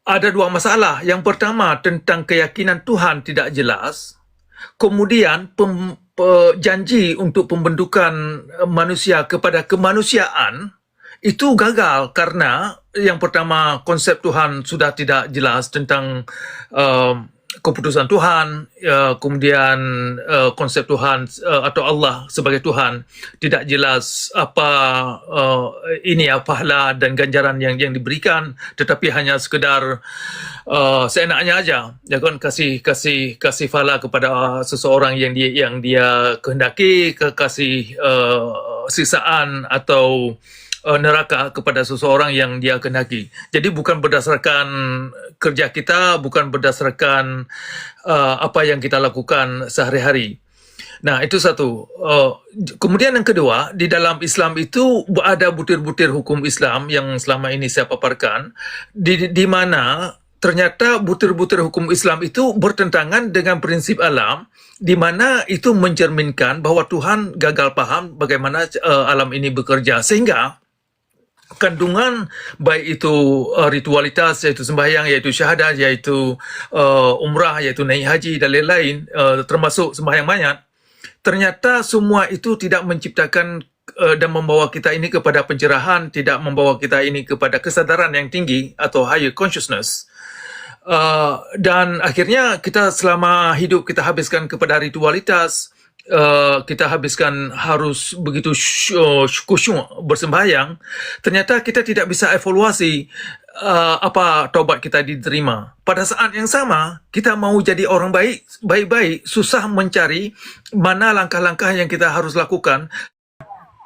ada dua masalah. Yang pertama tentang keyakinan Tuhan tidak jelas. Kemudian janji untuk pembentukan manusia kepada kemanusiaan itu gagal karena yang pertama konsep Tuhan sudah tidak jelas tentang keputusan Tuhan, kemudian konsep Tuhan atau Allah sebagai Tuhan tidak jelas apa ini pahala dan ganjaran yang diberikan, tetapi hanya sekedar seenaknya aja, ya kan, kasih pahala kepada seseorang yang dia kehendaki, kasih sisaan atau neraka kepada seseorang yang dia kehendaki. Jadi bukan berdasarkan kerja kita, bukan berdasarkan apa yang kita lakukan sehari-hari. Nah, itu satu. Kemudian yang kedua, di dalam Islam itu ada butir-butir hukum Islam yang selama ini saya paparkan, di mana ternyata butir-butir hukum Islam itu bertentangan dengan prinsip alam, di mana itu mencerminkan bahwa Tuhan gagal paham bagaimana alam ini bekerja. Sehingga kandungan baik itu ritualitas, yaitu sembahyang, yaitu syahadat, yaitu umrah, yaitu naik haji dan lain-lain, termasuk sembahyang mayat, ternyata semua itu tidak menciptakan dan membawa kita ini kepada pencerahan, tidak membawa kita ini kepada kesadaran yang tinggi atau higher consciousness. Dan akhirnya kita selama hidup kita habiskan kepada ritualitas, kita habiskan harus begitu khusyuk bersembahyang, ternyata kita tidak bisa evaluasi apa taubat kita diterima. Pada saat yang sama, kita mau jadi orang baik-baik, susah mencari mana langkah-langkah yang kita harus lakukan.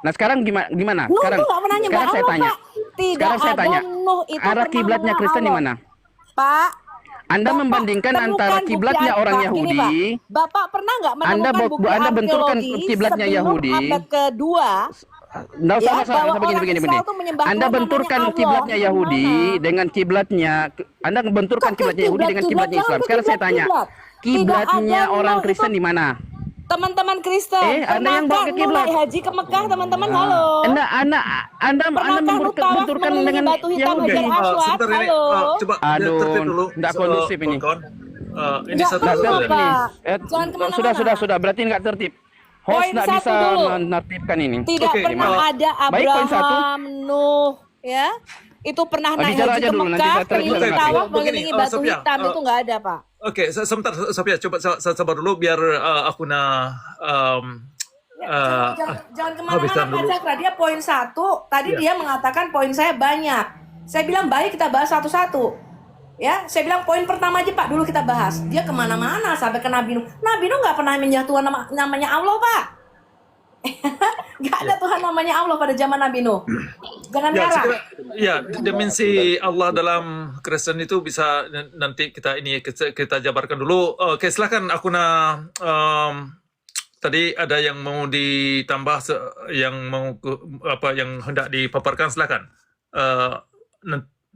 Nah sekarang gimana? Nuh Sekarang, tuh nggak pernah nyembah sekarang saya Allah, tanya. Pak. Tidak Sekarang saya ada tanya. Nuh itu Arah pernah kiblatnya mengenal Kristen di Allah. mana? Pak, Anda Bapak membandingkan temukan antara bukti kiblatnya orang Pak, gini, Yahudi. Pak. Bapak pernah nggak menemukan bukti Anda benturkan arkeologi kiblatnya sebelum Yahudi. abad kedua? Nggak Ya, usah, bahwa begini, orang begini. Israel tuh menyembah Anda Tuhan benturkan namanya Allah. kiblatnya Yahudi Gimana? dengan kiblatnya, Anda benturkan Kok ke kiblatnya Yahudi dengan kiblat? kiblatnya Jangan Islam. ke Sekarang saya tanya, kiblat. Tidak kiblatnya ada orang Nuh Kristen itu. di mana? Teman-teman Kristen, Anda yang bawa ke Nuh kiblat. naik haji ke Mekah, teman-teman? Halo. Anda Pernahkah Nuh tawaf benturkan mengelilingi dengan batu hitam Yahudi. Hajar Aswad? Sebentar ini, Halo. coba Aduh, tertib dulu. nggak kondusif ini. Kawan. Ini Nggak satu perlu, dulu. Pak. Jangan kemana-mana. Sudah, berarti nggak tertib. Host Poin nggak satu bisa dulu. menertibkan ini. Tidak Oke, pernah ada baik, poin satu. Abraham, Nuh, ya. Itu pernah naik bicara haji aja ke dulu, nanti Mekah, saya keliling terjemahkan. tawaf Begini, mengelilingi batu Sophia, hitam, itu nggak ada, Pak. Oke, sebentar Sophia, coba sabar dulu biar aku Jangan habiskan kemana-mana, Pak dulu. Cakra. Dia poin satu, tadi Ya. dia mengatakan poin saya banyak. Saya bilang baik kita bahas satu-satu. Ya, saya bilang poin pertama aja Pak, dulu kita bahas. Dia kemana-mana sampai ke Nabi Nuh. Nabi Nuh nggak pernah menyembah Tuhan namanya Allah, Pak. Nggak ada Tuhan namanya Allah pada zaman Nabi Nuh. Jangan Ya, ngarang. dimensi Allah dalam Kristen itu bisa nanti kita jabarkan dulu. Oke, silakan tadi ada yang mau ditambah, yang hendak dipaparkan, silakan.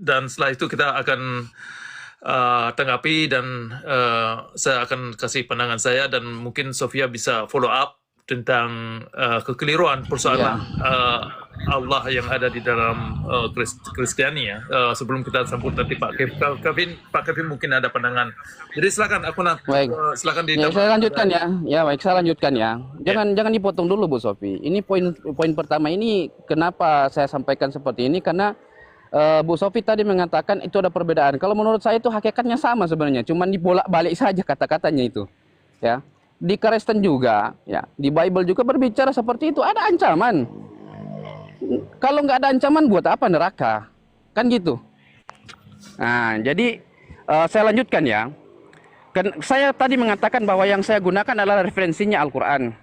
Dan setelah itu kita akan tanggapi dan saya akan kasih pandangan saya dan mungkin Sophia bisa follow up tentang kekeliruan persoalan Allah yang ada di dalam Kristiani ya. Sebelum kita sambut nanti Pak Kevin mungkin ada pandangan. Jadi silakan Baik. silakan Ya, ditambah. saya lanjutkan ya. Ya, baik, saya lanjutkan ya. Jangan dipotong dulu Bu Sofi. Ini poin pertama ini kenapa saya sampaikan seperti ini karena Bu Sofi tadi mengatakan itu ada perbedaan. Kalau menurut saya itu hakikatnya sama sebenarnya, cuman dibolak-balik saja kata-katanya itu. Ya. Di Kristen juga, ya, di Bible juga berbicara seperti itu, ada ancaman. Kalau nggak ada ancaman buat apa neraka? Kan gitu. Nah, jadi saya lanjutkan ya. Saya tadi mengatakan bahwa yang saya gunakan adalah referensinya Al-Quran.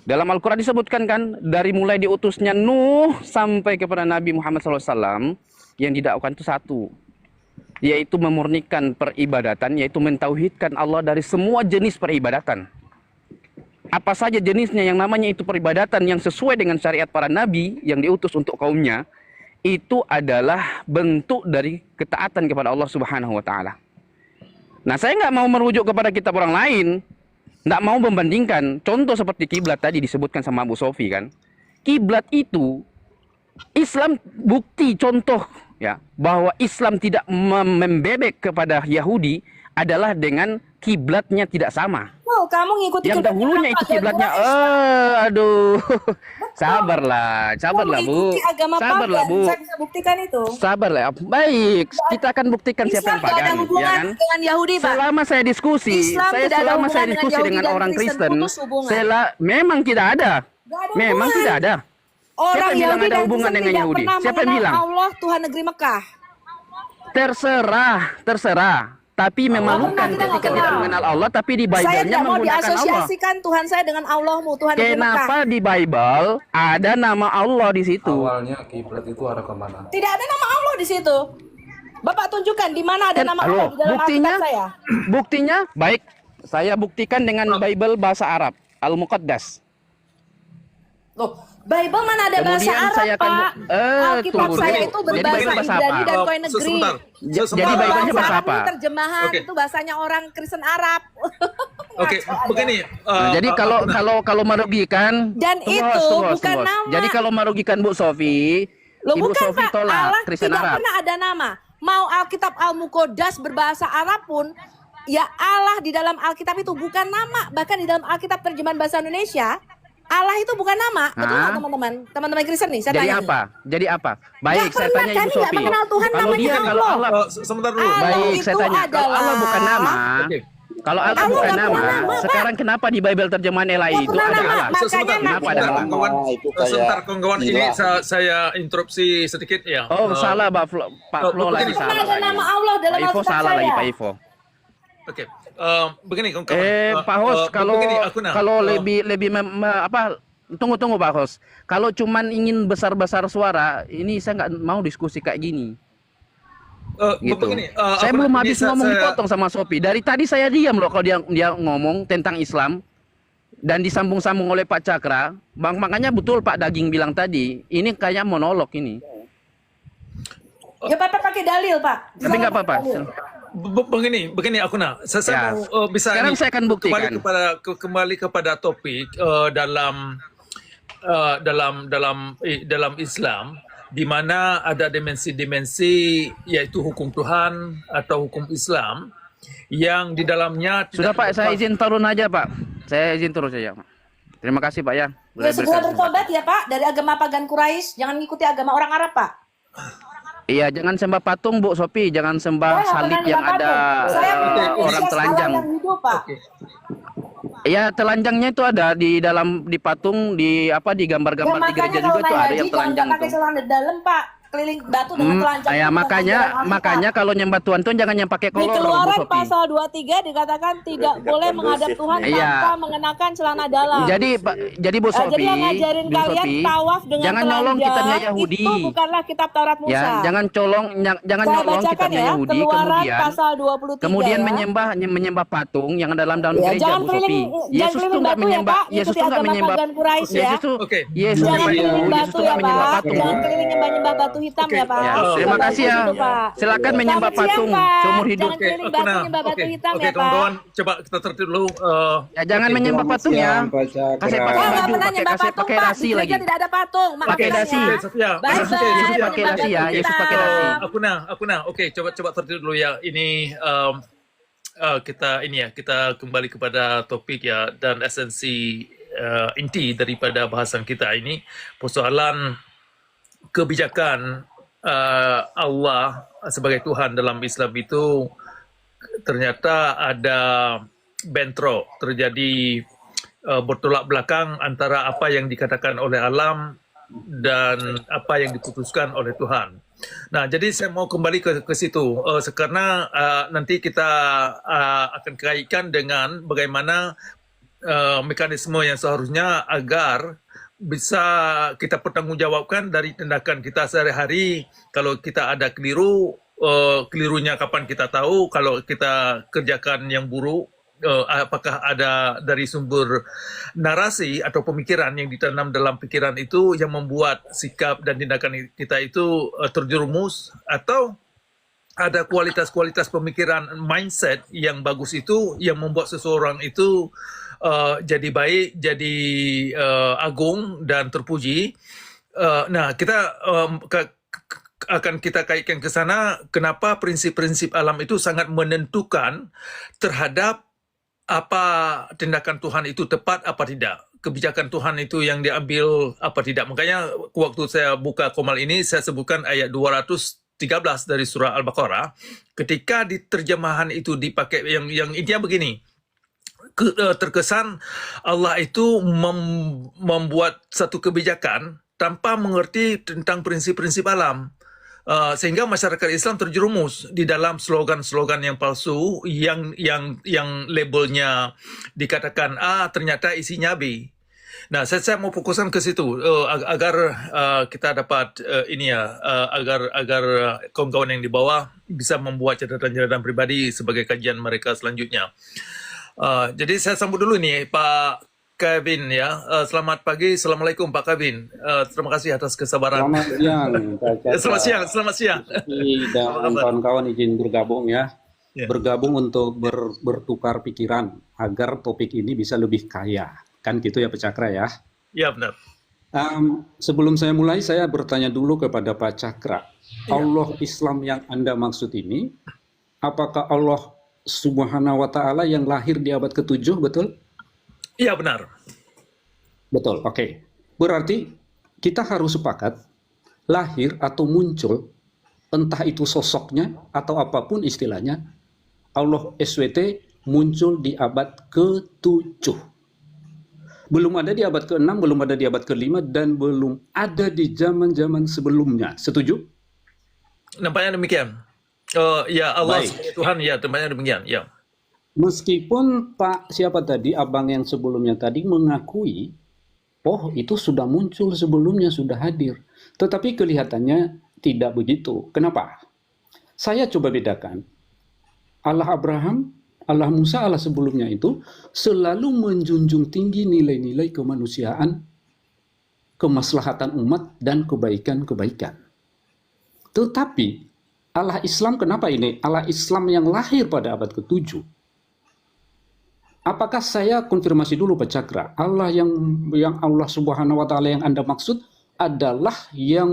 Dalam Al-Quran disebutkan kan, dari mulai diutusnya Nuh sampai kepada Nabi Muhammad SAW, yang didakwakan itu satu, yaitu memurnikan peribadatan, yaitu mentauhidkan Allah dari semua jenis peribadatan. Apa saja jenisnya yang namanya itu peribadatan yang sesuai dengan syariat para Nabi yang diutus untuk kaumnya, itu adalah bentuk dari ketaatan kepada Allah Subhanahu wa Ta'ala. Nah, saya nggak mau merujuk kepada kitab orang lain, nggak mau membandingkan. Contoh seperti kiblat tadi disebutkan sama Bu Sofi kan. Kiblat itu Islam bukti contoh ya, bahwa Islam tidak membebek kepada Yahudi adalah dengan kiblatnya tidak sama. Oh, kamu ngikuti Yang dahulunya itu kiblatnya, aduh, sabarlah Bu, mengikuti agama sabarlah pagan. Bu, Saya bisa buktikan itu. sabarlah. Baik, kita akan buktikan siapa Islam yang tidak ada pagan, ya hubungan kan? dengan Yahudi, Pak. Selama saya diskusi, Islam tidak ada selama saya hubungan diskusi dengan dengan Yahudi dan orang Kristen, Kristen, putus hubungan. memang tidak ada, Nggak ada memang hubungan. tidak ada. Orang Siapa yang bilang Yahudi ada dan hubungan Kristen dengan tidak Yahudi? pernah Siapa yang mengenal bilang? Allah Tuhan negeri Mekah. Terserah. Tapi memalukan kita nggak ketika tidak kenal. mengenal Allah, tapi di Saya Bible-nya tidak mau menggunakan Allah. diasosiasikan Tuhan saya dengan Allahmu, Tuhan negeri Mekah. Kenapa di Bible ada nama Allah di situ? Awalnya kiblat itu arah kemana? Tidak ada nama Allah di situ. Bapak tunjukkan di mana ada nama Allah di dalam buktinya, Alkitab saya. buktinya, baik, saya buktikan dengan Bible bahasa Arab, Al-Muqaddas. Loh, Bible mana ada bahasa Kemudian Arab, saya akan Pak? Alkitab tunggu saya dulu. itu Jadi berbahasa Bible bahasa Ibrani apa? dan Koin Negeri. Sebentar. Jadi Kalau Bible-nya bahasa Arab apa? itu terjemahan Oke. itu bahasanya orang Kristen Arab. Oke, Ngaco aja. begini. Nah, jadi kalau merugikan, Dan itu bukan tunggu. nama. Jadi kalau merugikan Bu Sofi, Loh, Ibu bukan, Sofi Pak. tolak Allah Kristen tidak Arab. pernah ada nama. Mau Alkitab Al-Muqaddas berbahasa Arab pun, ya Allah di dalam Alkitab itu bukan nama. Bahkan di dalam Alkitab terjemahan bahasa Indonesia, Allah itu bukan nama. Betul nggak, Hah? teman-teman? Teman-teman Kristen nih, saya Jadi tanya apa? Jadi apa? Baik, Nggak saya pernah, tanya Ibu kami nggak Sofi. mengenal Tuhan Kalau namanya dia, kalau Allah. Allah, Sebentar dulu. Allah baik, saya itu tanya. Kalau Allah adalah- bukan nama, Oke. kalau Allah Allah bukan nggak nama, pernah nama, Pak. sekarang kenapa di Bible terjemahan Ela Nggak itu pernah ada nama, Allah? makanya Sebentar, Kenapa ada sebentar, nama? kawan. Itu kayak Sebentar, kawan. Ini gila. saya interupsi sedikit ya. Oh, salah Pak Oh, Flo lagi begini. salah Pernah ada lagi. nama Allah dalam Pak Ivo Alkitab salah saya. lagi Pak Ivo. Oke. Begini, kawan. Pak Hos, begini, aku nak. kalau lebih apa? Tunggu Pak Hos. Kalau cuman ingin besar-besar suara, ini saya nggak mau diskusi kayak gini. Gitu. Begini, Saya aku belum nak- habis ini ngomong saya- dipotong sama Sopi. Dari tadi saya diam loh kalau dia ngomong tentang Islam dan disambung-sambung oleh Pak Cakra. Makanya betul Pak Daging bilang tadi, ini kayak monolog ini. Ya Bapak pakai dalil, Pak. Tapi nggak apa-apa. Begini aku nak. Saya Ya. mau bisa Sekarang ini, saya akan buktikan. kembali kepada topik dalam Islam, di mana ada dimensi-dimensi yaitu hukum Tuhan atau hukum Islam yang di dalamnya Sudah tidak Pak, saya terlepas- izin turun aja Pak. Saya izin turun saja. Terima kasih Pak ya. Ya segera Berikan bertobat ya Pak dari agama pagan Quraisy, jangan ngikuti agama orang Arab, Pak. Iya, jangan sembah patung Bu Sopi, jangan sembah Saya nggak salib pernah yang nyembah ada patung. Saya punya orang Mesias telanjang. Allah yang hidup, Pak. Oke. Iya, telanjangnya itu ada di dalam di patung di apa di gambar-gambar di gereja juga tuh ada yang telanjang pakai tuh. celana dalam, Pak. Keliling batu dengan telanjang. Ya itu bukan makanya ajaran Alkitab. makanya kalau nyembah Tuhan jangan yang pakai Di kolor Bu Keluaran Sopi. pasal 23 dikatakan tidak boleh menghadap Tuhan Iya. tanpa mengenakan celana dalam. Jadi Bu Sopi, Jadi yang ngajarin Bu kalian Sopi, tawaf dengan jangan telanjang nyolong kitabnya Yahudi. itu bukanlah kitab Taurat Musa. Ya, jangan Saya nyolong bacakan kitabnya ya, Yahudi Keluaran kemudian pasal 23 kemudian ya. menyembah patung yang dalam Ya, gereja jangan Bu Sopi. keliling- jangan Yesus tuh keliling nggak batu ya, menyembah, Pak. Yesus Ikuti tuh nggak agama menyembah. pagan Quraisy ya. Yesus tuh Oke. Yesus Jangan tuh keliling Yesus batu tuh ya nggak menyembah Pak. patung. Jangan keliling nyembah batu hitam Oke. ya Pak. Ya, terima kasih ya. Itu, Pak. Silakan menyembah Selamat siang, patung Pak. seumur hidup. Jangan keliling batu nyembah batu hitam Oke, ya Pak. kawan-kawan, coba kita tertib dulu. Ya jangan menyembah patung ya. Kasih pakai Saya nggak baju, pernah pakai nyembah kasih patung pakai Pak. dasi Di lagi. gereja tidak ada patung. Maaf Pakai ya. dasi. Sofia, Bye-bye. Sofia, Yesus pakai Nyembah dasi ya, batu Yesus hitam. pakai dasi. Aku nah. Oke, coba tertib dulu ya. Ini kita kembali kepada topik ya dan esensi inti daripada bahasan kita ini, persoalan kebijakan Allah sebagai Tuhan dalam Islam itu ternyata ada bentrok, terjadi bertolak belakang antara apa yang dikatakan oleh alam dan apa yang diputuskan oleh Tuhan. Nah, jadi saya mau kembali ke situ karena nanti kita akan kaitkan dengan bagaimana mekanisme yang seharusnya agar bisa kita pertanggungjawabkan dari tindakan kita sehari-hari. Kalau kita ada keliru, kelirunya kapan kita tahu, kalau kita kerjakan yang buruk, apakah ada dari sumber narasi atau pemikiran yang ditanam dalam pikiran itu yang membuat sikap dan tindakan kita itu terjerumus, atau ada kualitas-kualitas pemikiran mindset yang bagus itu yang membuat seseorang itu jadi baik, jadi agung dan terpuji. Nah, kita akan kita kaitkan ke sana, kenapa prinsip-prinsip alam itu sangat menentukan terhadap apa tindakan Tuhan itu tepat apa tidak. Kebijakan Tuhan itu yang diambil apa tidak. Makanya waktu saya buka Komal ini, saya sebutkan ayat 213 dari surah Al-Baqarah. Ketika di terjemahan itu dipakai, yang intinya begini, terkesan Allah itu membuat satu kebijakan tanpa mengerti tentang prinsip-prinsip alam. Sehingga masyarakat Islam terjerumus di dalam slogan-slogan yang palsu yang labelnya dikatakan A, ternyata isinya B. Nah, saya mau fokuskan ke situ agar kita dapat agar kawan-kawan yang di bawah bisa membuat catatan-catatan pribadi sebagai kajian mereka selanjutnya. Jadi saya sambut dulu nih Pak Kevin ya. Selamat pagi, assalamualaikum Pak Kevin. Terima kasih atas kesabaran. Selamat siang, Pak Cakra. Selamat siang. Dan kawan-kawan izin bergabung ya. Ya. Bergabung untuk bertukar pikiran agar topik ini bisa lebih kaya. Kan gitu ya Pak Cakra ya. Ya benar. Sebelum saya mulai, saya bertanya dulu kepada Pak Cakra. Allah Islam yang Anda maksud ini, apakah Allah Subhanahu wa Ta'ala yang lahir di abad ke-7, betul? Iya benar. Betul, oke. Berarti kita harus sepakat lahir atau muncul, entah itu sosoknya atau apapun istilahnya, Allah SWT muncul di abad ke-7. Belum ada di abad ke-6, belum ada di abad ke-5, dan belum ada di zaman-zaman sebelumnya. Setuju? Nampaknya demikian. Ya Allah Baik. sebagai Tuhan, ya nampaknya demikian. Ya. Meskipun Pak siapa tadi, abang yang sebelumnya tadi mengakui, oh itu sudah muncul sebelumnya, sudah hadir. Tetapi kelihatannya tidak begitu. Kenapa? Saya coba bedakan. Allah Abraham, Allah Musa, Allah sebelumnya itu selalu menjunjung tinggi nilai-nilai kemanusiaan, kemaslahatan umat, dan kebaikan-kebaikan. Tetapi Allah Islam kenapa ini? Allah Islam yang lahir pada abad ke-7. Apakah saya konfirmasi dulu Pak Cakra, Allah yang Allah Subhanahu wa Ta'ala yang Anda maksud adalah yang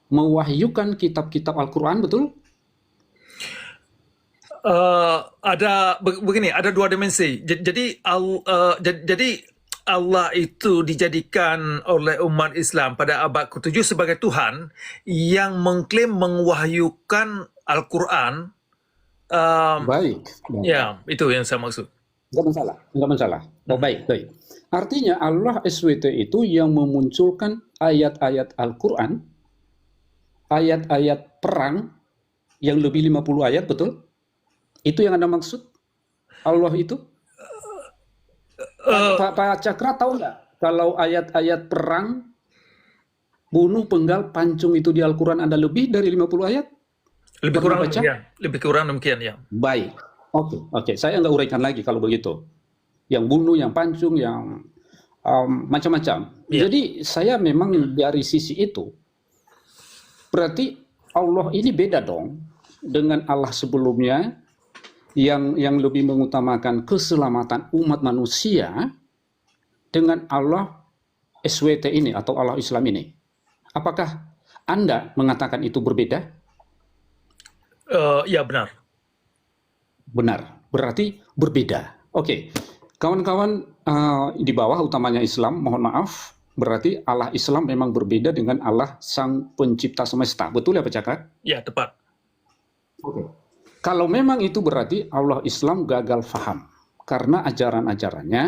mewahyukan kitab-kitab Al-Quran, betul? Begini, ada dua dimensi. Jadi Allah itu dijadikan oleh umat Islam pada abad ke-7 sebagai Tuhan yang mengklaim mewahyukan Al-Quran. Baik. Ya, itu yang saya maksud. Enggak masalah. Oh, baik. Artinya Allah SWT itu yang memunculkan ayat-ayat Al-Quran, ayat-ayat perang yang lebih 50 ayat, betul? Itu yang Anda maksud? Allah itu? Pak Cakra tahu nggak kalau ayat-ayat perang, bunuh, penggal, pancung itu di Al-Quran ada lebih dari 50 ayat? Lebih kurang demikian ya. Baik. Oke. Saya nggak uraikan lagi kalau begitu. Yang bunuh, yang pancung, yang macam-macam. Ya. Jadi saya memang dari sisi itu, berarti Allah ini beda dong dengan Allah sebelumnya yang lebih mengutamakan keselamatan umat manusia dengan Allah SWT ini atau Allah Islam ini. Apakah Anda mengatakan itu berbeda? Ya benar. Benar, berarti berbeda. Oke, kawan-kawan di bawah utamanya Islam, mohon maaf, berarti Allah Islam memang berbeda dengan Allah Sang Pencipta Semesta. Betul ya Pak Cakra? Ya, tepat. Oke. Kalau memang itu berarti Allah Islam gagal faham. Karena ajaran-ajarannya,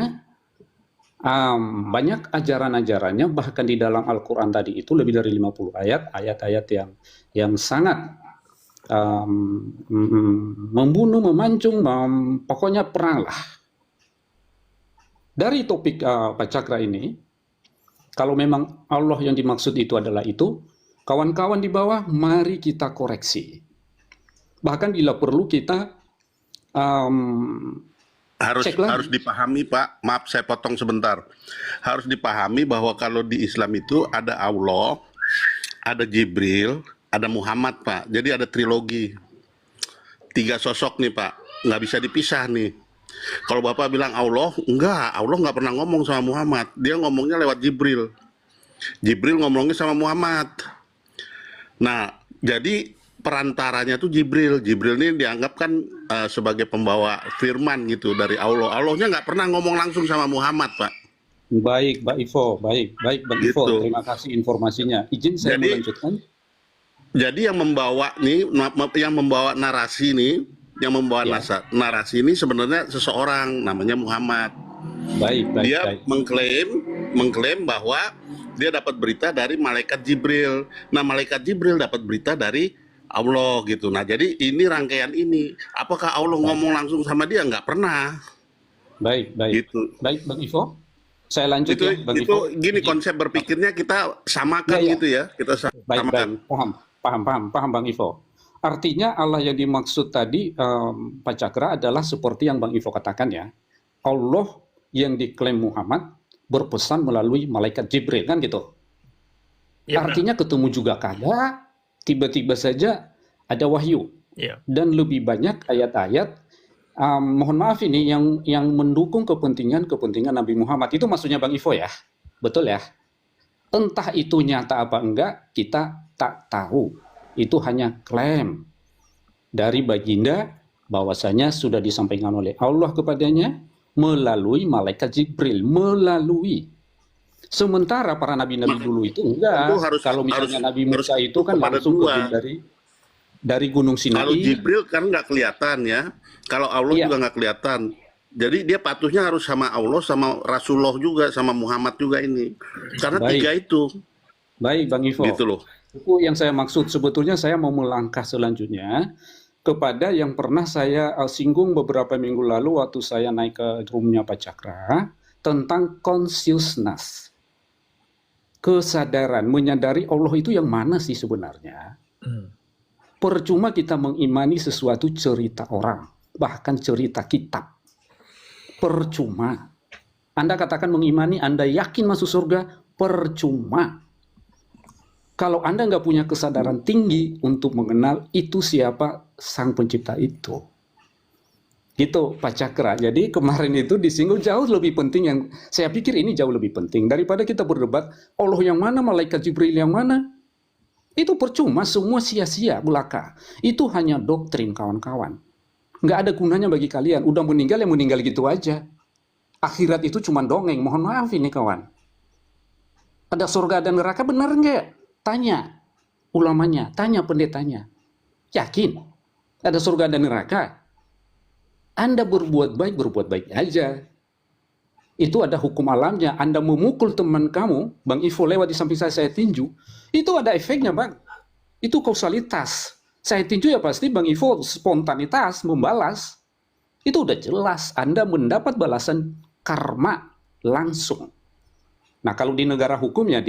banyak ajaran-ajarannya, bahkan di dalam Al-Quran tadi itu lebih dari 50 ayat-ayat yang sangat membunuh, memancung, pokoknya perang lah. Dari topik Pak Cakra ini, kalau memang Allah yang dimaksud itu adalah itu, kawan-kawan di bawah, mari kita koreksi. Bahkan bila perlu kita cek lagi. Harus dipahami Pak, maaf saya potong sebentar. Harus dipahami bahwa kalau di Islam itu ada Allah, ada Jibril, ada Muhammad Pak. Jadi ada trilogi. 3 sosok nih Pak, nggak bisa dipisah nih. Kalau Bapak bilang Allah nggak pernah ngomong sama Muhammad. Dia ngomongnya lewat Jibril. Jibril ngomongnya sama Muhammad. Nah, jadi perantaranya tuh Jibril. Jibril ini dianggap kan sebagai pembawa firman gitu dari Allah. Allahnya nggak pernah ngomong langsung sama Muhammad, Pak. Baik, Mbak Ivo. Baik, Bang Ivo. Gitu. Terima kasih informasinya. Izin saya Jadi- melanjutkan. Jadi yang membawa nih, yang membawa narasi nih, yang membawa Ya. narasi ini sebenarnya seseorang namanya Muhammad. Baik, Dia baik. mengklaim bahwa dia dapat berita dari malaikat Jibril. Nah, malaikat Jibril dapat berita dari Allah gitu. Nah, jadi ini rangkaian ini. Apakah Allah ngomong langsung sama dia? Nggak pernah. Baik, baik. Gitu. Baik, Bang Ivo. Saya lanjut Itu ya, Bang itu Ivo. gini konsep berpikirnya kita samakan Ya, ya. gitu ya. Kita Baik, samakan. paham, Bang Ivo. Artinya Allah yang dimaksud tadi, Pak Cakra, adalah seperti yang Bang Ivo katakan ya. Allah yang diklaim Muhammad berpesan melalui malaikat Jibril, kan gitu. Ya, Artinya ketemu juga kada, tiba-tiba saja ada wahyu. ya. Dan lebih banyak ayat-ayat, mohon maaf ini, yang mendukung kepentingan Nabi Muhammad. Itu maksudnya Bang Ivo ya? Betul ya? Entah itu nyata apa enggak, kita tak tahu. Itu hanya klaim dari baginda bahwasanya sudah disampaikan oleh Allah kepadanya melalui malaikat Jibril, sementara para nabi-nabi dulu itu enggak. Itu harus- Kalau misalnya harus- Nabi Musa harus itu kan kepada langsung dua. turun dari Gunung Kalau Sinai. Jibril kan nggak kelihatan ya. Kalau Allah Iya. juga nggak kelihatan. Jadi dia patuhnya harus sama Allah, sama Rasulullah juga, sama Muhammad juga ini. Karena Baik. tiga itu, Baik, Bang Ivo. gitu loh. Itu yang saya maksud. Sebetulnya saya mau melangkah selanjutnya kepada yang pernah saya singgung beberapa minggu lalu waktu saya naik ke roomnya Pak Cakra tentang consciousness. Kesadaran, menyadari Allah itu yang mana sih sebenarnya? Percuma kita mengimani sesuatu cerita orang, bahkan cerita kitab. Percuma. Anda katakan mengimani, Anda yakin masuk surga, percuma. Kalau Anda nggak punya kesadaran tinggi untuk mengenal itu siapa sang pencipta itu. Gitu Pak Cakra. Jadi kemarin itu disinggung jauh lebih penting, yang saya pikir ini jauh lebih penting daripada kita berdebat Allah yang mana, malaikat Jibril yang mana. Itu percuma, semua sia-sia belaka. Itu hanya doktrin kawan-kawan. Nggak ada gunanya bagi kalian. Udah meninggal ya meninggal gitu aja. Akhirat itu cuma dongeng. Mohon maaf ini kawan. Ada surga dan neraka, benar nggak? Tanya ulamanya, tanya pendetanya. Yakin ada surga dan neraka? Anda berbuat baik aja. Itu ada hukum alamnya. Anda memukul teman kamu, Bang Ivo lewat di samping saya tinju, itu ada efeknya, Bang. Itu kausalitas. Saya tinju ya pasti Bang Ivo spontanitas membalas. Itu udah jelas. Anda mendapat balasan karma langsung. Nah, kalau di negara hukumnya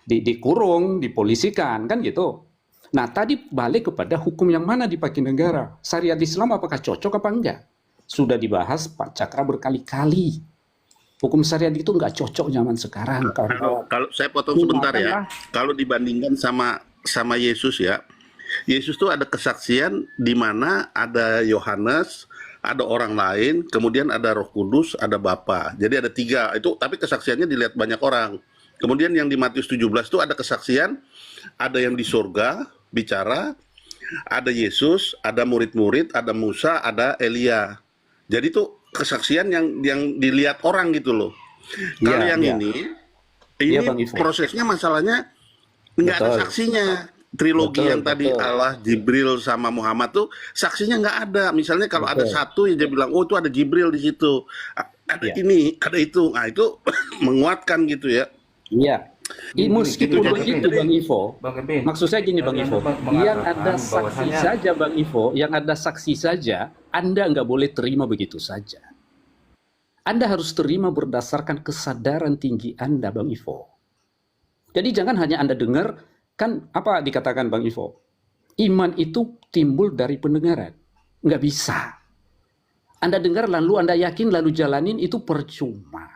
dikurung, dipolisikan, kan gitu. Nah, tadi balik kepada hukum yang mana dipakai negara. Syariat Islam apakah cocok apa enggak? Sudah dibahas Pak Cakra berkali-kali. Hukum syariat itu enggak cocok zaman sekarang. Kalau saya potong sebentar ya. Kalau dibandingkan sama Yesus ya. Yesus tuh ada kesaksian di mana ada Yohanes, ada orang lain, kemudian ada Roh Kudus, ada Bapa. Jadi ada tiga. Itu tapi kesaksiannya dilihat banyak orang. Kemudian yang di Matius 17 itu ada kesaksian, ada yang di surga bicara, ada Yesus, ada murid-murid, ada Musa, ada Elia. Jadi itu kesaksian yang dilihat orang gitu loh. Kalau Iya, yang iya. ini Iya, Bang Ivo. prosesnya masalahnya nggak ada Betul. saksinya. Trilogi Betul, yang tadi betul. Allah, Jibril sama Muhammad tuh saksinya nggak ada. Misalnya kalau ada Betul. satu ya dia bilang, oh itu ada Jibril di situ, ada Iya. ini, ada itu. Nah itu menguatkan gitu ya. Iya. Meskipun Jadi- begitu Bang Ivo, Bang Kevin, maksud saya gini Bang Jangan Ivo, lupa yang mengatakan ada saksi bahwasanya- saja Bang Ivo, yang ada saksi saja, Anda nggak boleh terima begitu saja. Anda harus terima berdasarkan kesadaran tinggi Anda, Bang Ivo. Jadi jangan hanya Anda dengar, kan apa dikatakan Bang Ivo? Iman itu timbul dari pendengaran. Nggak bisa. Anda dengar lalu Anda yakin lalu jalanin, itu percuma.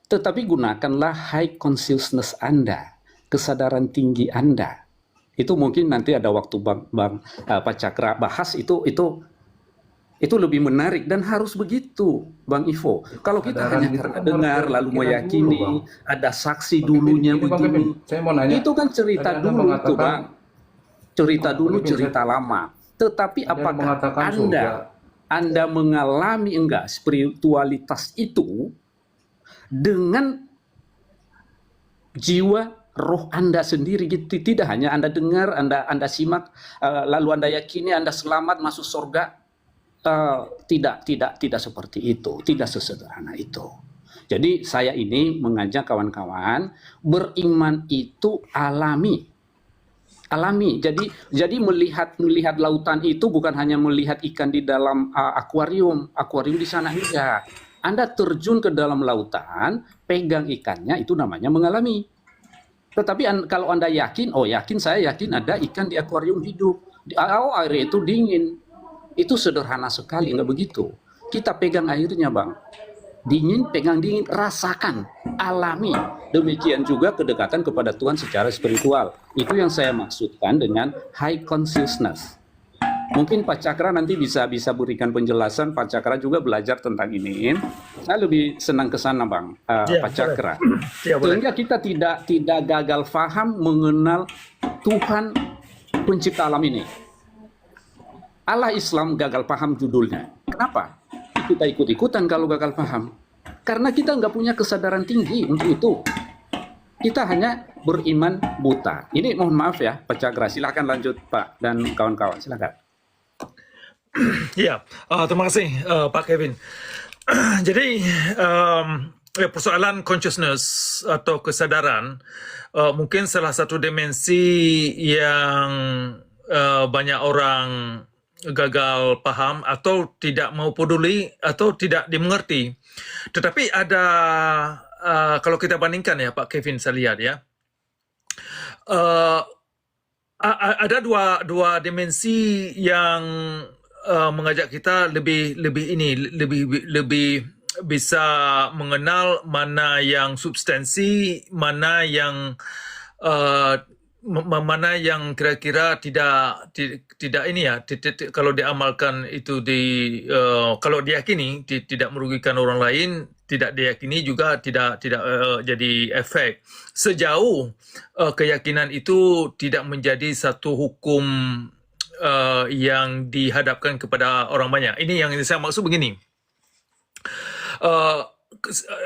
Tetapi gunakanlah high consciousness Anda, kesadaran tinggi Anda. Itu mungkin nanti ada waktu Pak Cakra bahas itu lebih menarik dan harus begitu, Bang Ivo. Kalau kita Kesadaran hanya itu karena kan dengar harus lalu kita meyakini, dulu, Bang. ada saksi dulunya Ini, Bang begini, Kevin, saya mau nanya. itu kan cerita Tadi Anda dulu itu, mengatakan Bang. cerita Pak, dulu, Arifin, cerita lama. Tetapi ada yang apakah mengatakan surga. Anda mengalami enggak spiritualitas itu dengan jiwa roh Anda sendiri gitu? Tidak hanya Anda dengar, Anda simak, lalu Anda yakini Anda selamat masuk surga. Tidak seperti itu, tidak sesederhana itu. Jadi saya ini mengajak kawan-kawan, beriman itu alami. Jadi melihat lautan itu bukan hanya melihat ikan di dalam akuarium di sana enggak. Anda terjun ke dalam lautan, pegang ikannya, itu namanya mengalami. Tetapi kalau Anda yakin, saya yakin ada ikan di akuarium hidup. Air itu dingin. Itu sederhana sekali, enggak begitu. Kita pegang airnya, Bang. Dingin, pegang dingin, rasakan, alami. Demikian juga kedekatan kepada Tuhan secara spiritual. Itu yang saya maksudkan dengan high consciousness. Mungkin Pak Cakra nanti bisa berikan penjelasan. Pak Cakra juga belajar tentang ini. Saya lebih senang ke sana, Bang, Pak Cakra. Sehingga kita tidak gagal faham mengenal Tuhan pencipta alam ini. Allah Islam gagal paham judulnya. Kenapa? Kita ikut-ikutan kalau gagal paham. Karena kita nggak punya kesadaran tinggi untuk itu. Kita hanya beriman buta. Ini mohon maaf ya, Pak Cakra. Silahkan lanjut, Pak dan kawan-kawan. Silahkan. Ya, terima kasih Pak Kevin. Jadi persoalan consciousness atau kesadaran mungkin salah satu dimensi yang banyak orang gagal paham atau tidak mau peduli atau tidak dimengerti. Tetapi ada kalau kita bandingkan ya Pak Kevin, saya lihat ya, ada dua dimensi yang mengajak kita lebih bisa mengenal mana yang substansi, mana yang kira-kira tidak ini ya, kalau diamalkan itu kalau diyakini tidak merugikan orang lain, tidak diyakini juga tidak jadi efek sejauh keyakinan itu tidak menjadi satu hukum yang dihadapkan kepada orang banyak. Ini yang saya maksud begini.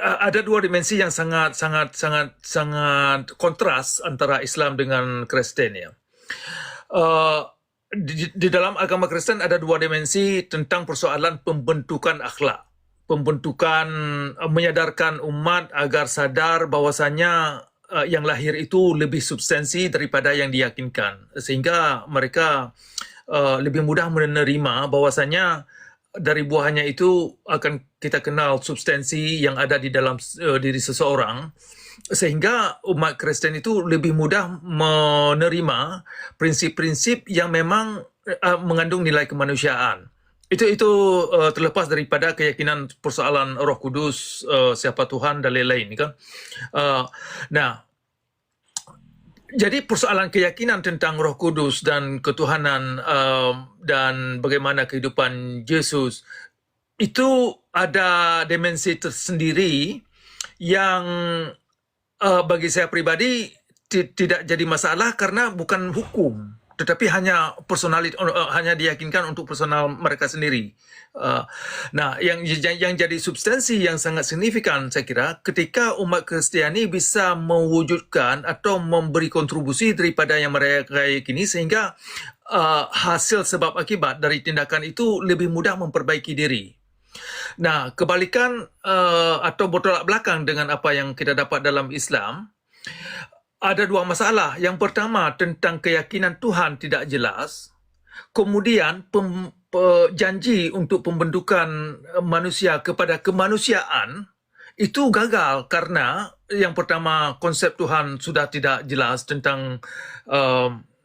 Ada dua dimensi yang sangat kontras antara Islam dengan Kristen ya. Di dalam agama Kristen ada dua dimensi tentang persoalan pembentukan akhlak, pembentukan menyadarkan umat agar sadar bahwasanya yang lahir itu lebih substansi daripada yang diyakinkan, sehingga mereka lebih mudah menerima bahwasanya dari buahnya itu akan kita kenal substansi yang ada di dalam diri seseorang, sehingga umat Kristen itu lebih mudah menerima prinsip-prinsip yang memang mengandung nilai kemanusiaan. Itu terlepas daripada keyakinan persoalan Roh Kudus, siapa Tuhan dan lain-lain kan. Nah, jadi persoalan keyakinan tentang Roh Kudus dan ketuhanan dan bagaimana kehidupan Yesus itu ada dimensi tersendiri yang bagi saya pribadi tidak jadi masalah karena bukan hukum, tetapi hanya hanya diyakinkan untuk personal mereka sendiri. Nah, yang jadi substansi yang sangat signifikan saya kira ketika umat Kristiani bisa mewujudkan atau memberi kontribusi daripada yang mereka yakini, sehingga hasil sebab akibat dari tindakan itu lebih mudah memperbaiki diri. Nah, kebalikan atau bertolak belakang dengan apa yang kita dapat dalam Islam, ada dua masalah. Yang pertama tentang keyakinan Tuhan tidak jelas. Kemudian janji untuk pembentukan manusia kepada kemanusiaan itu gagal karena yang pertama konsep Tuhan sudah tidak jelas tentang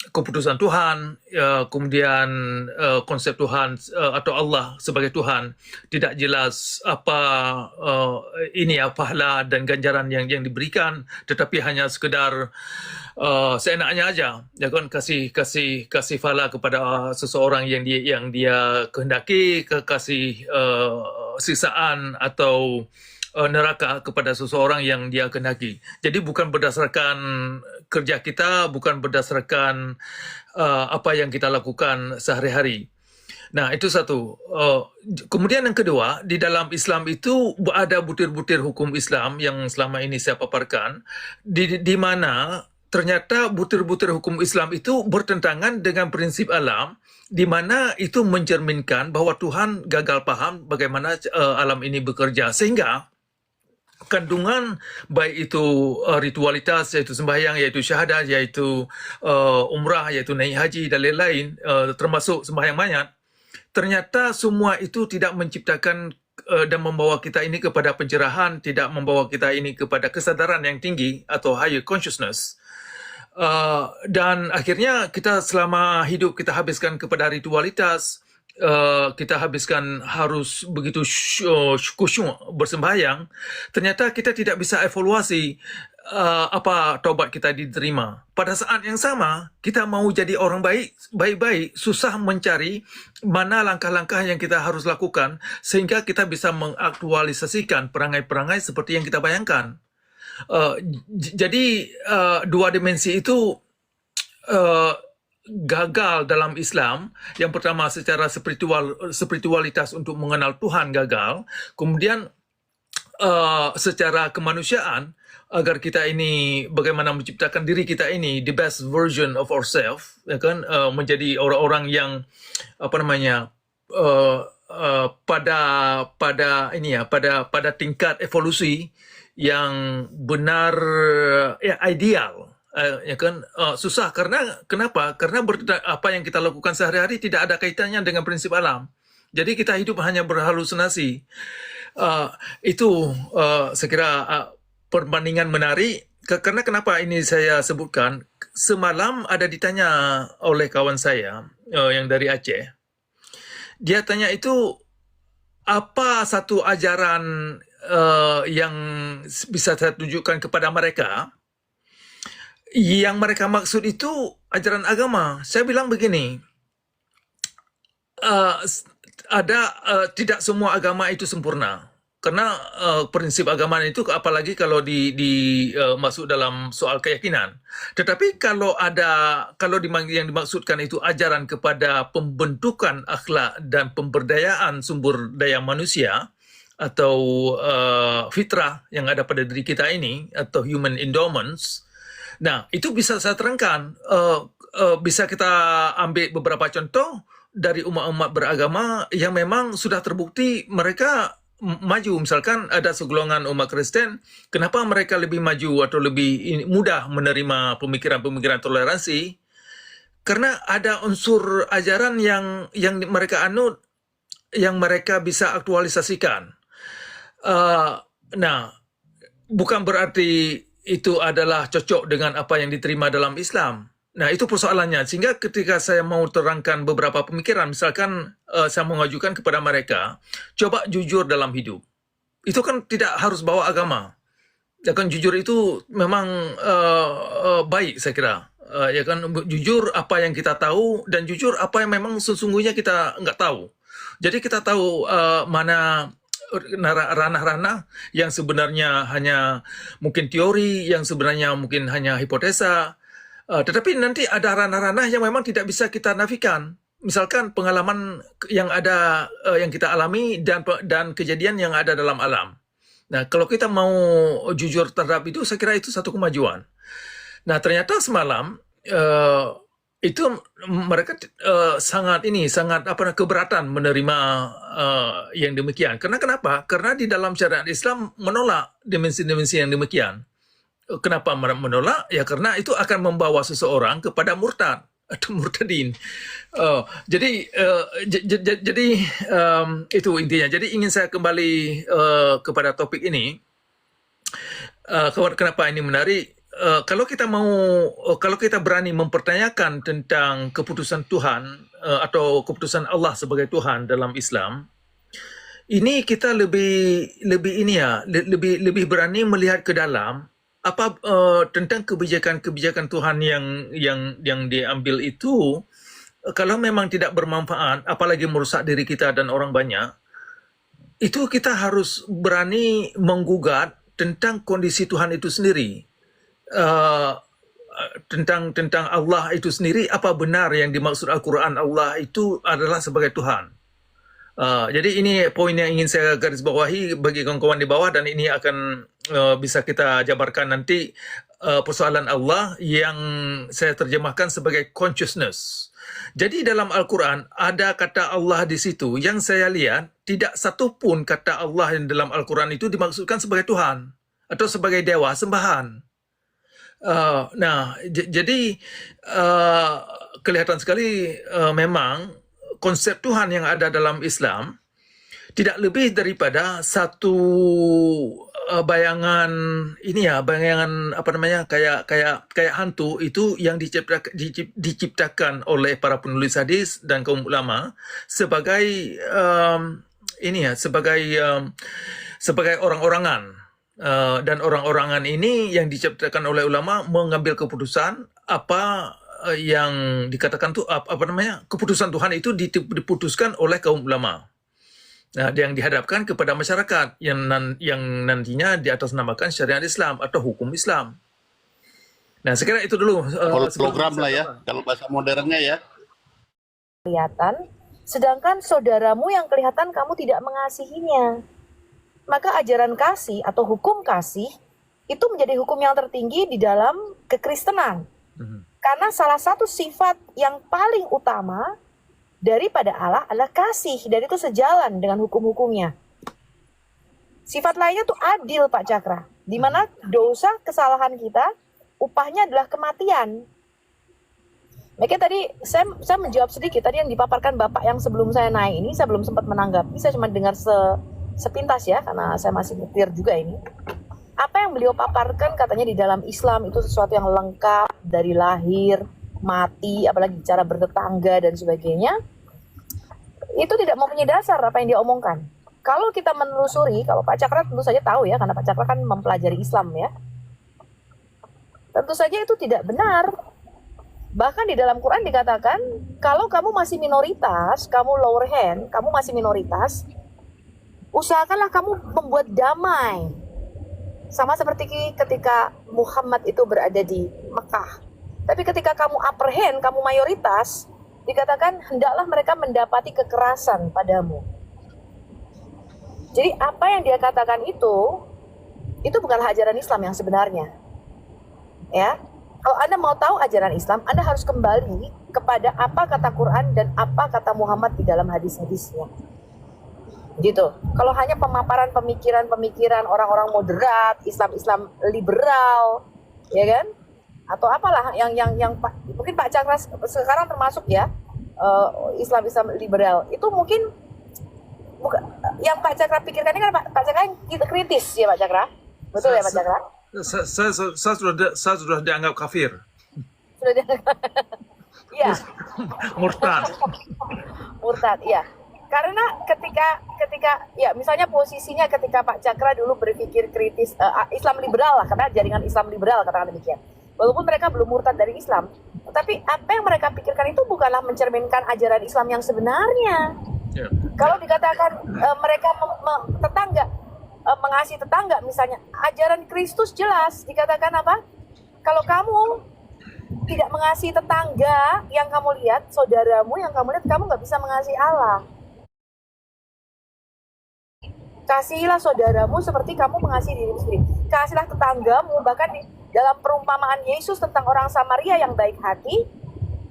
keputusan Tuhan, kemudian konsep Tuhan atau Allah sebagai Tuhan tidak jelas apa pahala dan ganjaran yang diberikan, tetapi hanya sekedar seenaknya aja, ya kan, kasih pahala kepada seseorang yang dia kehendaki, kasih siksaan atau neraka kepada seseorang yang dia kehendaki. Jadi bukan berdasarkan kerja kita bukan berdasarkan apa yang kita lakukan sehari-hari. Nah, itu satu. Kemudian yang kedua, di dalam Islam itu ada butir-butir hukum Islam yang selama ini saya paparkan, di mana ternyata butir-butir hukum Islam itu bertentangan dengan prinsip alam, di mana itu mencerminkan bahwa Tuhan gagal paham bagaimana alam ini bekerja, sehingga kandungan baik itu ritualitas, yaitu sembahyang, yaitu syahadat, yaitu umrah, yaitu naik haji dan lain-lain, termasuk sembahyang mayat, ternyata semua itu tidak menciptakan dan membawa kita ini kepada pencerahan, tidak membawa kita ini kepada kesadaran yang tinggi atau higher consciousness. Dan akhirnya kita selama hidup kita habiskan kepada ritualitas, kita habiskan harus begitu khusyuk bersembahyang, ternyata kita tidak bisa evaluasi apa taubat kita diterima. Pada saat yang sama, kita mau jadi orang baik-baik, susah mencari mana langkah-langkah yang kita harus lakukan sehingga kita bisa mengaktualisasikan perangai-perangai seperti yang kita bayangkan. Jadi dua dimensi itu gagal dalam Islam. Yang pertama secara spiritualitas untuk mengenal Tuhan gagal. Kemudian secara kemanusiaan, agar kita ini bagaimana menciptakan diri kita ini the best version of ourselves, ya kan, menjadi orang-orang yang pada tingkat evolusi yang benar, ya, ideal, ya kan, susah kenapa? Karena apa yang kita lakukan sehari-hari tidak ada kaitannya dengan prinsip alam. Jadi kita hidup hanya berhalusinasi. Itu saya kira perbandingan menarik. Karena kenapa ini saya sebutkan? Semalam ada ditanya oleh kawan saya yang dari Aceh. Dia tanya itu, apa satu ajaran yang bisa saya tunjukkan kepada mereka, yang mereka maksud itu ajaran agama. Saya bilang begini, tidak semua agama itu sempurna. Karena prinsip agama itu, apalagi kalau masuk dalam soal keyakinan. Tetapi kalau yang dimaksudkan itu ajaran kepada pembentukan akhlak dan pemberdayaan sumber daya manusia atau fitrah yang ada pada diri kita ini, atau human endowments. Nah, itu bisa saya terangkan. Bisa kita ambil beberapa contoh dari umat-umat beragama yang memang sudah terbukti mereka maju. Misalkan ada segolongan umat Kristen, kenapa mereka lebih maju atau lebih mudah menerima pemikiran-pemikiran toleransi? Karena ada unsur ajaran yang mereka anut, yang mereka bisa aktualisasikan. Nah, bukan berarti itu adalah cocok dengan apa yang diterima dalam Islam. Nah, itu persoalannya. Sehingga ketika saya mau terangkan beberapa pemikiran, misalkan saya mengajukan kepada mereka, coba jujur dalam hidup. Itu kan tidak harus bawa agama. Ya kan, jujur itu memang baik, saya kira. Ya kan, jujur apa yang kita tahu, dan jujur apa yang memang sesungguhnya kita nggak tahu. Jadi kita tahu mana ranah-ranah yang sebenarnya hanya mungkin teori, yang sebenarnya mungkin hanya hipotesa. Tetapi nanti ada ranah-ranah yang memang tidak bisa kita nafikan. Misalkan pengalaman yang ada, yang kita alami, dan kejadian yang ada dalam alam. Nah, kalau kita mau jujur terhadap itu, saya kira itu satu kemajuan. Nah, ternyata semalam itu mereka sangat keberatan menerima yang demikian. Karena kenapa? Karena di dalam syariat Islam menolak dimensi-dimensi yang demikian. Kenapa menolak? Ya karena itu akan membawa seseorang kepada murtad atau murtadin. Jadi itu intinya. Jadi ingin saya kembali kepada topik ini. Kenapa ini menarik? Kalau kita berani mempertanyakan tentang keputusan Tuhan atau keputusan Allah sebagai Tuhan dalam Islam, ini kita lebih berani melihat ke dalam apa tentang kebijakan Tuhan yang diambil itu. Kalau memang tidak bermanfaat, apalagi merusak diri kita dan orang banyak, itu kita harus berani menggugat tentang kondisi Tuhan itu sendiri. tentang Allah itu sendiri, apa benar yang dimaksud Al-Quran Allah itu adalah sebagai Tuhan. Jadi ini poin yang ingin saya garis bawahi bagi kawan-kawan di bawah, dan ini akan bisa kita jabarkan nanti, persoalan Allah yang saya terjemahkan sebagai consciousness. Jadi dalam Al-Quran ada kata Allah di situ yang saya lihat tidak satu pun kata Allah yang dalam Al-Quran itu dimaksudkan sebagai Tuhan atau sebagai dewa sembahan. Jadi kelihatan sekali memang konsep Tuhan yang ada dalam Islam tidak lebih daripada satu bayangan kayak hantu itu yang diciptakan oleh para penulis hadis dan kaum ulama sebagai sebagai orang-orangan. Dan orang-orangan ini yang diciptakan oleh ulama mengambil keputusan apa yang dikatakan tuh keputusan Tuhan itu diputuskan oleh kaum ulama. Nah, yang dihadapkan kepada masyarakat yang nantinya diatasnamakan syariat Islam atau hukum Islam. Nah, sekiranya itu dulu. Program lah ya, kalau bahasa modernnya ya. Kelihatan, sedangkan saudaramu yang kelihatan kamu tidak mengasihinya. Maka ajaran kasih atau hukum kasih itu menjadi hukum yang tertinggi di dalam kekristenan. Karena salah satu sifat yang paling utama daripada Allah adalah kasih, dan itu sejalan dengan hukum-hukumnya. Sifat lainnya tuh adil, Pak Cakra, di mana dosa kesalahan kita upahnya adalah kematian. Makanya tadi saya menjawab sedikit tadi yang dipaparkan Bapak yang sebelum saya naik ini, saya belum sempat menanggapi, saya cuma dengar sepintas ya, karena saya masih nyetir juga ini. Apa yang beliau paparkan katanya di dalam Islam itu sesuatu yang lengkap dari lahir, mati, apalagi cara bertetangga dan sebagainya. Itu tidak mempunyai dasar apa yang dia omongkan. Kalau kita menelusuri, kalau Pak Cakra tentu saja tahu ya, karena Pak Cakra kan mempelajari Islam ya. Tentu saja itu tidak benar. Bahkan di dalam Quran dikatakan, kalau kamu masih minoritas, kamu lower hand, kamu masih minoritas, usahakanlah kamu membuat damai. Sama seperti ketika Muhammad itu berada di Mekah. Tapi ketika kamu upper hand, kamu mayoritas, dikatakan hendaklah mereka mendapati kekerasan padamu. Jadi apa yang dia katakan itu bukanlah ajaran Islam yang sebenarnya. Ya, kalau Anda mau tahu ajaran Islam, Anda harus kembali kepada apa kata Quran dan apa kata Muhammad di dalam hadis-hadisnya. Gitu. Kalau hanya pemaparan pemikiran orang-orang moderat, Islam liberal, ya kan? Atau apalah yang mungkin Pak Cakra sekarang termasuk ya, Islam liberal. Itu mungkin bukan yang Pak Cakra pikirkan ini kan Pak Cakra yang kritis ya Pak Cakra. Betul ya Pak Cakra? Saya sudah dianggap kafir. Sudah dianggap. Iya. Murtad, iya. Karena ketika ya misalnya posisinya ketika Pak Cakra dulu berpikir kritis Islam liberal lah, karena jaringan Islam liberal katakan demikian. Walaupun mereka belum murtad dari Islam, tetapi apa yang mereka pikirkan itu bukanlah mencerminkan ajaran Islam yang sebenarnya. Yeah. Kalau dikatakan mereka mengasihi tetangga misalnya, ajaran Kristus jelas dikatakan apa? Kalau kamu tidak mengasihi tetangga yang kamu lihat, saudaramu yang kamu lihat, kamu nggak bisa mengasihi Allah. Kasihilah saudaramu seperti kamu mengasihi dirimu sendiri. Kasihlah tetanggamu. Bahkan dalam perumpamaan Yesus tentang orang Samaria yang baik hati,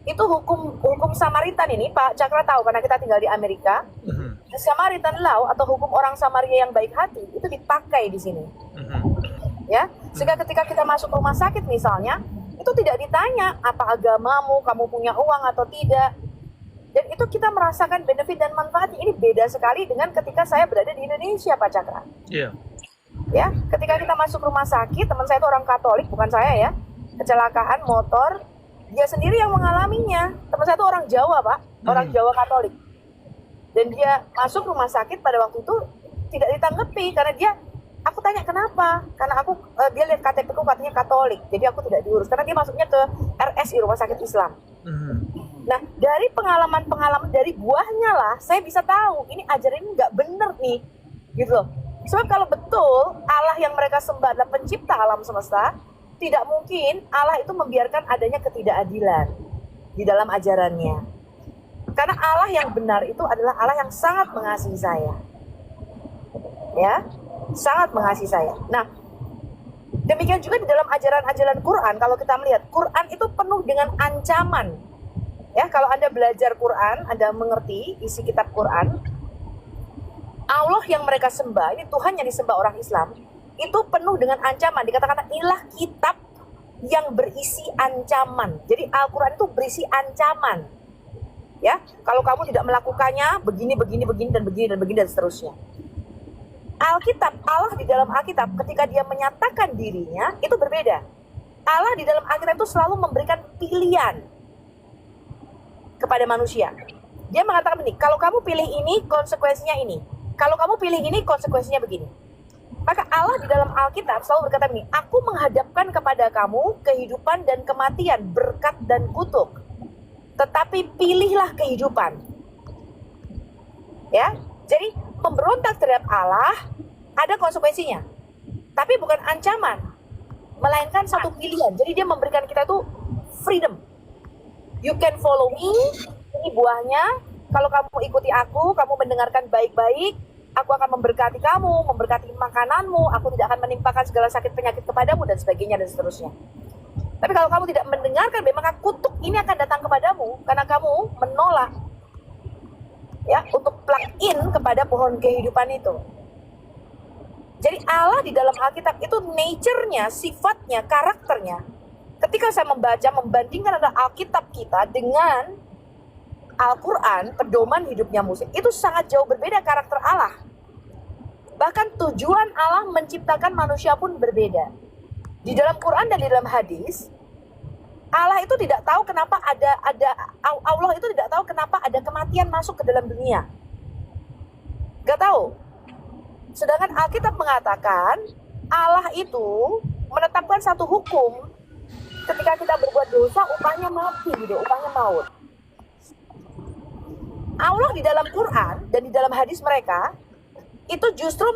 itu hukum Samaritan ini Pak Cakra tahu karena kita tinggal di Amerika. Samaritan Law atau hukum orang Samaria yang baik hati itu dipakai di sini. Ya, sehingga ketika kita masuk rumah sakit misalnya, itu tidak ditanya apa agamamu, kamu punya uang atau tidak. Dan itu kita merasakan benefit dan manfaatnya. Ini beda sekali dengan ketika saya berada di Indonesia, Pak Cakra. Iya. Ya, ketika kita masuk rumah sakit, teman saya itu orang Katolik, bukan saya ya, kecelakaan motor, dia sendiri yang mengalaminya. Teman saya itu orang Jawa, Pak, orang Jawa Katolik. Dan dia masuk rumah sakit pada waktu itu tidak ditanggapi karena aku tanya kenapa? Karena dia lihat KTP-ku katanya Katolik, jadi aku tidak diurus karena dia masuknya ke RSI, Rumah Sakit Islam. Nah, dari pengalaman dari buahnya lah, saya bisa tahu ini ajaran ini nggak bener nih, gitu loh. Sebab kalau betul Allah yang mereka sembah adalah pencipta alam semesta, tidak mungkin Allah itu membiarkan adanya ketidakadilan di dalam ajarannya. Karena Allah yang benar itu adalah Allah yang sangat mengasihi saya. Ya, sangat mengasihi saya. Nah, demikian juga di dalam ajaran-ajaran Quran, kalau kita melihat Quran itu penuh dengan ancaman. Ya, kalau Anda belajar Quran, Anda mengerti isi kitab Quran, Allah yang mereka sembah, ini Tuhan yang disembah orang Islam, itu penuh dengan ancaman. Dikatakan inilah kitab yang berisi ancaman. Jadi Al-Quran itu berisi ancaman. Ya, kalau kamu tidak melakukannya, begini, dan seterusnya. Alkitab, Allah di dalam Alkitab ketika dia menyatakan dirinya itu berbeda. Allah di dalam Alkitab itu selalu memberikan pilihan kepada manusia. Dia mengatakan begini, kalau kamu pilih ini konsekuensinya ini. Kalau kamu pilih ini konsekuensinya begini. Maka Allah di dalam Alkitab selalu berkata begini, aku menghadapkan kepada kamu kehidupan dan kematian, berkat dan kutuk. Tetapi pilihlah kehidupan. Ya, jadi memberontak terhadap Allah ada konsekuensinya, tapi bukan ancaman, melainkan satu pilihan. Jadi dia memberikan kita tuh freedom. You can follow me, ini buahnya. Kalau kamu ikuti aku, kamu mendengarkan baik-baik, aku akan memberkati kamu, memberkati makananmu, aku tidak akan menimpakan segala sakit penyakit kepadamu, dan sebagainya dan seterusnya. Tapi kalau kamu tidak mendengarkan, maka kutuk ini akan datang kepadamu karena kamu menolak, ya, untuk plug in kepada pohon kehidupan itu. Jadi Allah di dalam Alkitab itu nature-nya, sifatnya, karakternya. Ketika saya membaca, membandingkan ada Alkitab kita dengan Al-Quran, pedoman hidupnya Musa, itu sangat jauh berbeda karakter Allah. Bahkan tujuan Allah menciptakan manusia pun berbeda. Di dalam Quran dan di dalam hadis, Allah itu tidak tahu kenapa Allah itu tidak tahu kenapa ada kematian masuk ke dalam dunia. Gak tahu. Sedangkan Alkitab mengatakan Allah itu menetapkan satu hukum, ketika kita berbuat dosa upahnya mati, gitu, upahnya maut. Allah di dalam Quran dan di dalam hadis mereka itu justru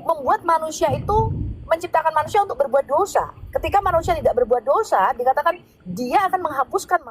membuat manusia itu, menciptakan manusia untuk berbuat dosa. Ketika manusia tidak berbuat dosa, dikatakan dia akan menghapuskan